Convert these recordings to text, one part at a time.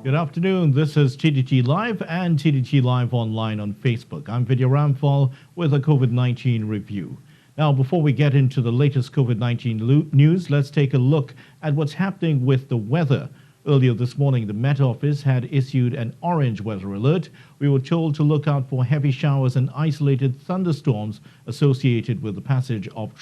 Good afternoon. This is TDT Live and TDT Live online on Facebook. I'm Vidia Ramphal with a COVID-19 review. Now, before we get into the latest COVID-19 news, let's take a look at what's happening with the weather. Earlier this morning, the Met Office had issued an orange weather alert. We were told to look out for heavy showers and isolated thunderstorms associated with the passage of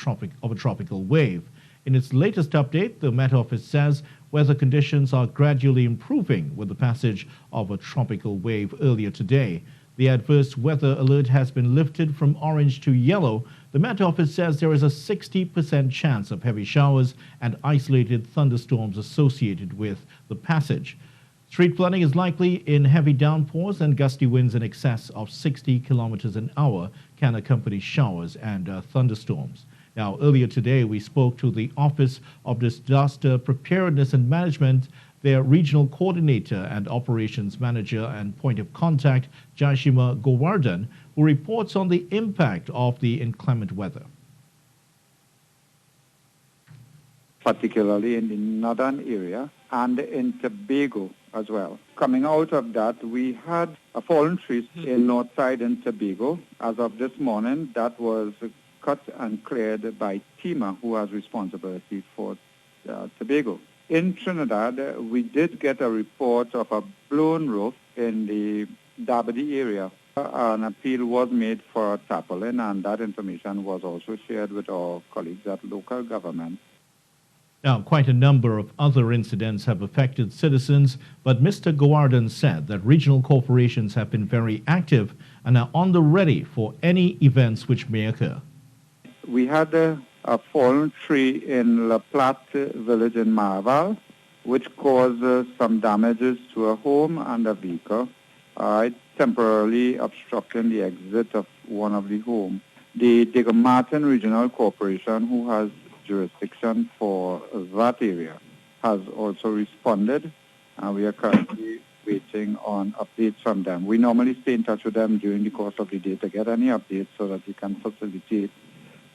a tropical wave. In its latest update, the Met Office says weather conditions are gradually improving with the passage of a tropical wave earlier today. The adverse weather alert has been lifted from orange to yellow. The Met Office says there is a 60% chance of heavy showers and isolated thunderstorms associated with the passage. Street flooding is likely in heavy downpours, and gusty winds in excess of 60 kilometers an hour can accompany showers and thunderstorms. Now, earlier today, we spoke to the Office of Disaster Preparedness and Management, their regional coordinator and operations manager and point of contact, Jashima Gowardhan, who reports on the impact of the inclement weather. Particularly in the northern area and in Tobago as well. Coming out of that, we had a fallen tree in north side in Tobago. As of this morning, that was cut and cleared by TEMA, who has responsibility for Tobago. In Trinidad, we did get a report of a blown roof in the Dabadi area. An appeal was made for tarpaulin, and that information was also shared with our colleagues at local government. Now, quite a number of other incidents have affected citizens, but Mr. Gowardhan said that regional corporations have been very active and are on the ready for any events which may occur. We had a fallen tree in La Platte village in Marval, which caused some damages to a home and a vehicle, temporarily obstructing the exit of one of the homes. The Digger Martin Regional Corporation, who has jurisdiction for that area, has also responded, and we are currently waiting on updates from them. We normally stay in touch with them during the course of the day to get any updates so that we can facilitate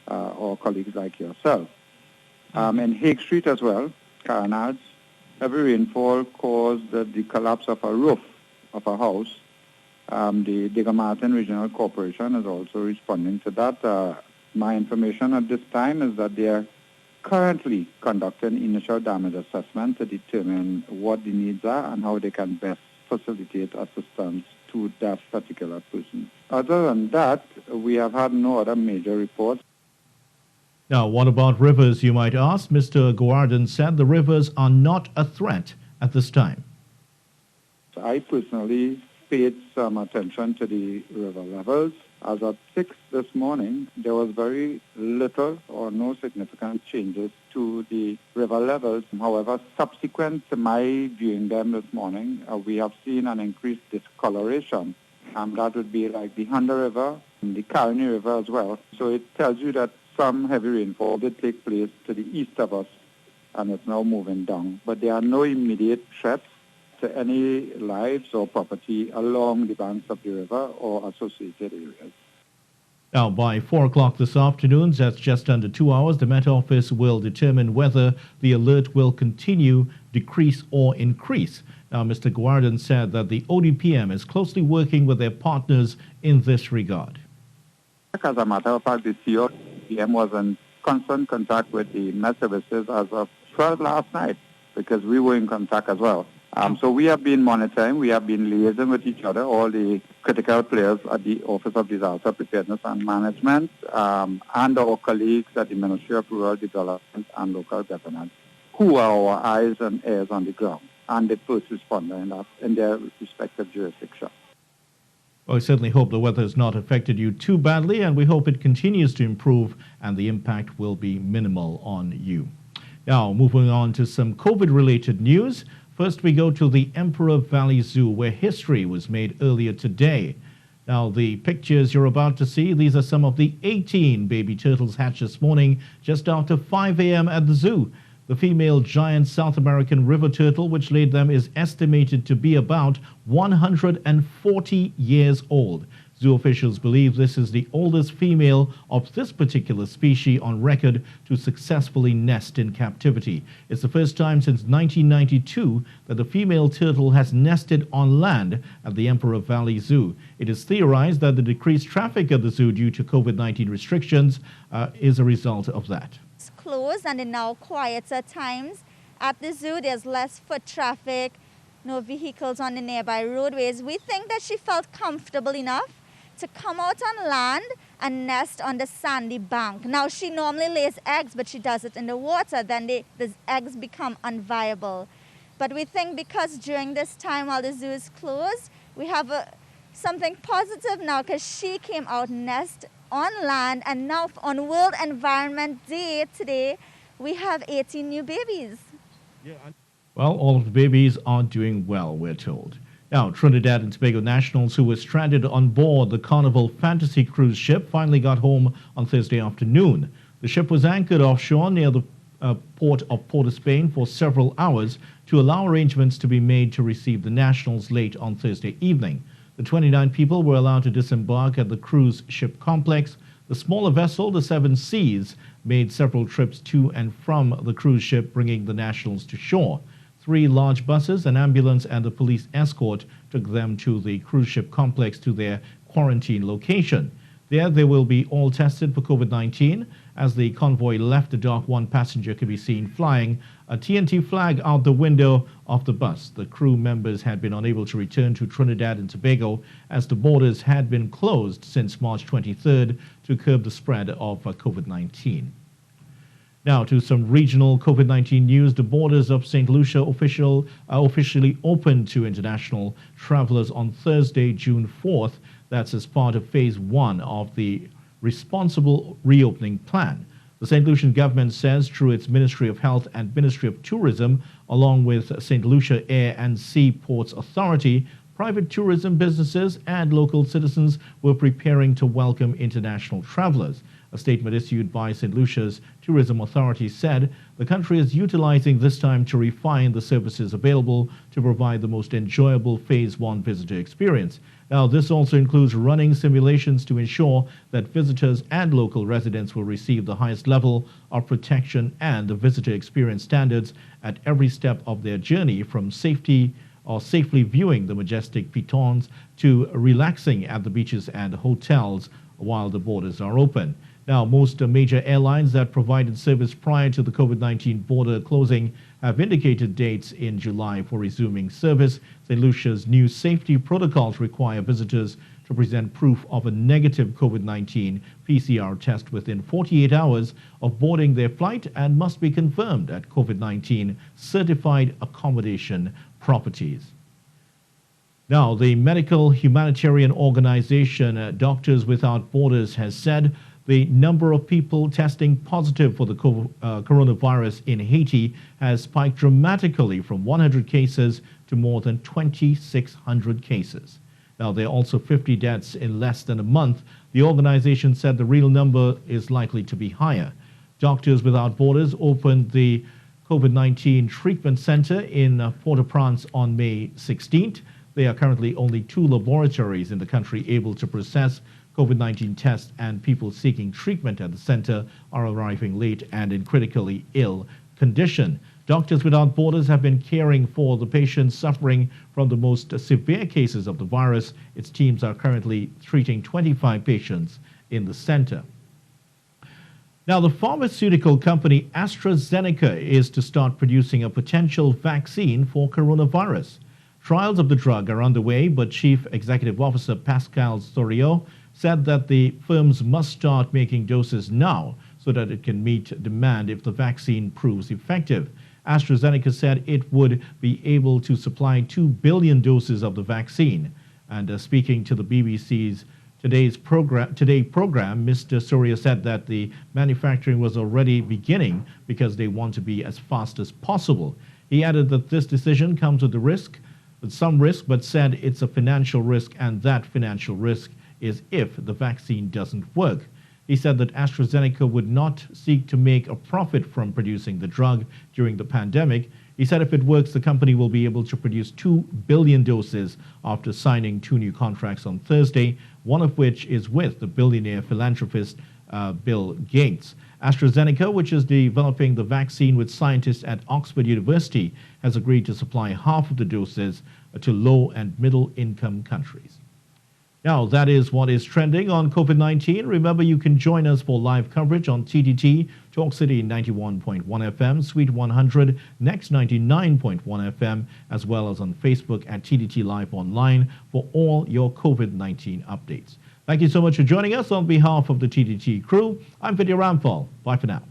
our colleagues like yourself. In Hague Street as well, Carnage, heavy rainfall caused the collapse of a roof of a house. The Digger Martin Regional Corporation is also responding to that. My information at this time is that they are currently conducting initial damage assessment to determine what the needs are and how they can best facilitate assistance to that particular person. Other than that, we have had no other major reports. Now, what about rivers, you might ask? Mr. Gowardhan said the rivers are not a threat at this time. I personally paid some attention to the river levels. As of 6 this morning, there was very little or no significant changes to the river levels. However, subsequent to my viewing them this morning, we have seen an increased discoloration. And that would be like the Honda River and the Caroni River as well. So it tells you that some heavy rainfall did take place to the east of us, and it's now moving down. But there are no immediate threats to any lives or property along the banks of the river or associated areas. Now, by 4 o'clock this afternoon, that's just under 2 hours, the Met Office will determine whether the alert will continue, decrease, or increase. Now, Mr. Gowardhan said that the ODPM is closely working with their partners in this regard. As a matter of fact, the ODPM was in constant contact with the Met Services as of 12 last night, because we were in contact as well. So we have been monitoring, we have been liaising with each other, all the critical players at the Office of Disaster Preparedness and Management, and our colleagues at the Ministry of Rural Development and Local Government, who are our eyes and ears on the ground, and the first responder in their respective jurisdiction. Well, I certainly hope the weather has not affected you too badly, and we hope it continues to improve and the impact will be minimal on you. Now, moving on to some COVID-related news. First, we go to the Emperor Valley Zoo, where history was made earlier today. Now, the pictures you're about to see, these are some of the 18 baby turtles hatched this morning just after 5 a.m. at the zoo. The female giant South American river turtle, which laid them, is estimated to be about 140 years old. Zoo officials believe this is the oldest female of this particular species on record to successfully nest in captivity. It's the first time since 1992 that the female turtle has nested on land at the Emperor Valley Zoo. It is theorized that the decreased traffic at the zoo due to COVID-19 restrictions is a result of that. It's closed and they're now quieter times. At the zoo, there's less foot traffic, no vehicles on the nearby roadways. We think that she felt comfortable enough to come out on land and nest on the sandy bank. Now, she normally lays eggs, but she does it in the water. Then the eggs become unviable. But we think because during this time while the zoo is closed, we have something positive now because she came out nest on land, and now on World Environment Day today, we have 18 new babies. Well, all of the babies are doing well, we're told. Now, Trinidad and Tobago nationals who were stranded on board the Carnival Fantasy cruise ship finally got home on Thursday afternoon. The ship was anchored offshore near the port of Port of Spain for several hours to allow arrangements to be made to receive the nationals late on Thursday evening. The 29 people were allowed to disembark at the cruise ship complex. The smaller vessel, the Seven Seas, made several trips to and from the cruise ship, bringing the nationals to shore. 3 large buses, an ambulance, and a police escort took them to the cruise ship complex to their quarantine location. There, they will be all tested for COVID-19. As the convoy left the dock, one passenger could be seen flying a TNT flag out the window of the bus. The crew members had been unable to return to Trinidad and Tobago as the borders had been closed since March 23rd to curb the spread of COVID-19. Now to some regional COVID-19 news. The borders of St. Lucia officially opened to international travelers on Thursday, June 4th. That's as part of phase 1 of the responsible reopening plan. The St. Lucian government says through its Ministry of Health and Ministry of Tourism, along with St. Lucia Air and Sea Ports Authority, private tourism businesses and local citizens were preparing to welcome international travelers. A statement issued by St. Lucia's Tourism Authority said the country is utilizing this time to refine the services available to provide the most enjoyable Phase 1 visitor experience. Now, this also includes running simulations to ensure that visitors and local residents will receive the highest level of protection and the visitor experience standards at every step of their journey, from safely viewing the majestic pitons to relaxing at the beaches and hotels while the borders are open. Now, most major airlines that provided service prior to the COVID-19 border closing have indicated dates in July for resuming service. St. Lucia's new safety protocols require visitors to present proof of a negative COVID-19 PCR test within 48 hours of boarding their flight and must be confirmed at COVID-19 certified accommodation properties. Now, the medical humanitarian organization Doctors Without Borders has said the number of people testing positive for the coronavirus in Haiti has spiked dramatically from 100 cases to more than 2,600 cases. Now, there are also 50 deaths in less than a month. The organization said the real number is likely to be higher. Doctors Without Borders opened the COVID-19 treatment center in Port-au-Prince on May 16th. There are currently only 2 laboratories in the country able to process COVID-19 tests, and people seeking treatment at the center are arriving late and in critically ill condition. Doctors Without Borders have been caring for the patients suffering from the most severe cases of the virus. Its teams are currently treating 25 patients in the center. Now, the pharmaceutical company AstraZeneca is to start producing a potential vaccine for coronavirus. Trials of the drug are underway, but Chief Executive Officer Pascal Soriot said that the firms must start making doses now so that it can meet demand if the vaccine proves effective. AstraZeneca said it would be able to supply 2 billion doses of the vaccine. And speaking to the BBC's Today program, Mr. Soriot said that the manufacturing was already beginning because they want to be as fast as possible. He added that this decision comes with some risk, but said it's a financial risk, and that financial risk is if the vaccine doesn't work. He said that AstraZeneca would not seek to make a profit from producing the drug during the pandemic. He said if it works, the company will be able to produce 2 billion doses after signing 2 new contracts on Thursday, one of which is with the billionaire philanthropist Bill Gates. AstraZeneca, which is developing the vaccine with scientists at Oxford University, has agreed to supply half of the doses to low and middle income countries. Now, that is what is trending on COVID-19. Remember, you can join us for live coverage on TTT, Talk City 91.1 FM, Suite 100, Next 99.1 FM, as well as on Facebook at TTT Live Online for all your COVID-19 updates. Thank you so much for joining us. On behalf of the TTT crew, I'm Vidia Ramphal. Bye for now.